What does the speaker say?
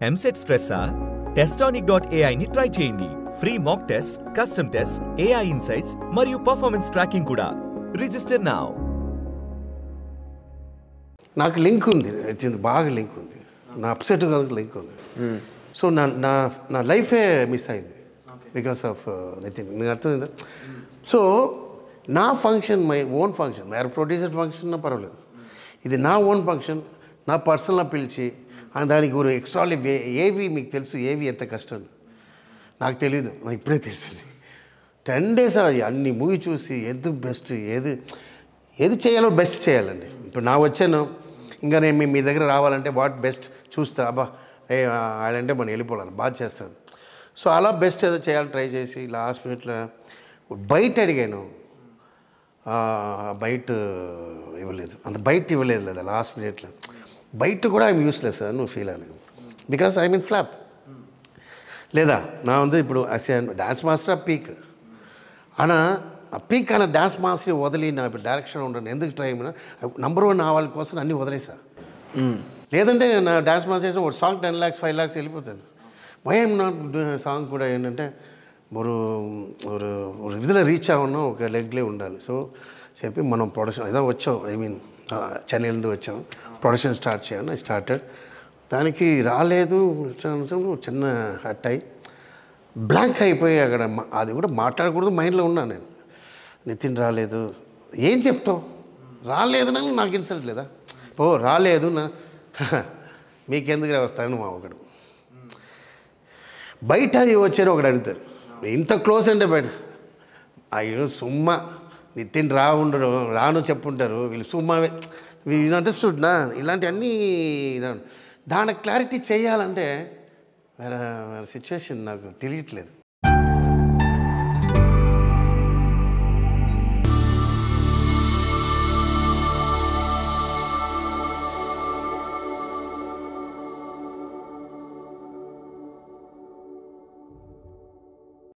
EAMCET స్ట్రెస్సా? Testonic.ai ని try చేయండి. Free mock test, custom test, AI insights మరియు పర్ఫార్మెన్స్ ట్రాకింగ్ కూడా. Register now. నాకు లింక్ ఉంది, బాగా లింక్ ఉంది. నా అప్సెట్ కాదు, లింక్ ఉంది. సో నా నా నా లైఫే మిస్ అయింది బికాస్ ఆఫ్ నితిన్. నేను అర్థమైందా? సో నా ఫంక్షన్, మై ఓన్ ఫంక్షన్, వేరే ప్రొడ్యూసర్ ఫంక్షన్ పర్వాలేదు, ఇది నా ఓన్ ఫంక్షన్, నా పర్సనల్గా పిలిచి దానికి ఒక ఎక్స్ట్రా ఏవి మీకు తెలుసు, ఏవి ఎంత కష్టం నాకు తెలియదు, నాకు ఇప్పుడే తెలిసింది. 10 days అన్ని మూవీ చూసి ఏది బెస్ట్, ఏది చేయాలో బెస్ట్ చేయాలండి. ఇప్పుడు నా వచ్చాను, ఇంకా నేను మీ దగ్గర రావాలంటే వాట్ బెస్ట్ చూస్తా, అబ్బా వాళ్ళంటే మనం వెళ్ళిపోవాలి, బాగా చేస్తాను. సో అలా బెస్ట్ ఏదో చేయాలని ట్రై చేసి లాస్ట్ మినిట్లో బయట అడిగాను, బయట ఇవ్వలేదు, అంత బయట ఇవ్వలేదు లేదా లాస్ట్ మినిట్లో. బయట కూడా ఐఎమ్ యూస్లెస్ సార్, నువ్వు ఫీల్ అని, బికాస్ ఐ మీన్ ఫ్లాప్ లేదా నా ఉంది. ఇప్పుడు డాన్స్ మాస్టర్ ఆ పీక్ అనా, ఆ పీక్ అన్న డాన్స్ మాస్టర్ని వదిలి నా ఇప్పుడు డైరెక్షన్ ఉండను ఎందుకు ట్రై నంబర్ 1 వాళ్ళ కోసం అన్నీ వదిలేసా. లేదంటే నేను నా డాన్స్ మాస్టర్ చేసిన ఒక సాంగ్ 10 lakhs 5 lakhs వెళ్ళిపోతాను. వై ఐఎమ్ నాట్ సాంగ్ కూడా ఏంటంటే ఒక ఇదిలో రీచ్ అవ్వడం, ఒక లెగ్లే ఉండాలి. సో చెప్పి మనం ప్రొడక్షన్ ఏదో వచ్చాం, ఐ మీన్ చెన్నైలో వచ్చాం, ప్రొడక్షన్ స్టార్ట్ చేయాలి. ఐ స్టార్టెడ్, దానికి రాలేదు, చిన్న హట్ అయ్యి బ్లాంక్ అయిపోయి అక్కడ అది కూడా మాట్లాడకూడదు మైండ్లో ఉన్నాను నేను. నితిన్ రాలేదు, ఏం చెప్తావు, రాలేదు నాకు ఇన్సల్ట్ లేదా, రాలేదు నా మీకెందుకు వస్తాను మా ఒకడు బయట అది వచ్చారు ఒకడు అడుగుతారు, ఇంత క్లోజ్ అంటే బయట అయ్యో సుమ్మా నితిన్ ఉండడు, రాను చెప్పుంటారు వీళ్ళు సుమ్మావే, వీళ్ళు అండర్స్టూడ్ నా ఇలాంటివన్నీ. దానికి క్లారిటీ చేయాలంటే వేరే సిచ్యువేషన్ నాకు తెలియట్లేదు.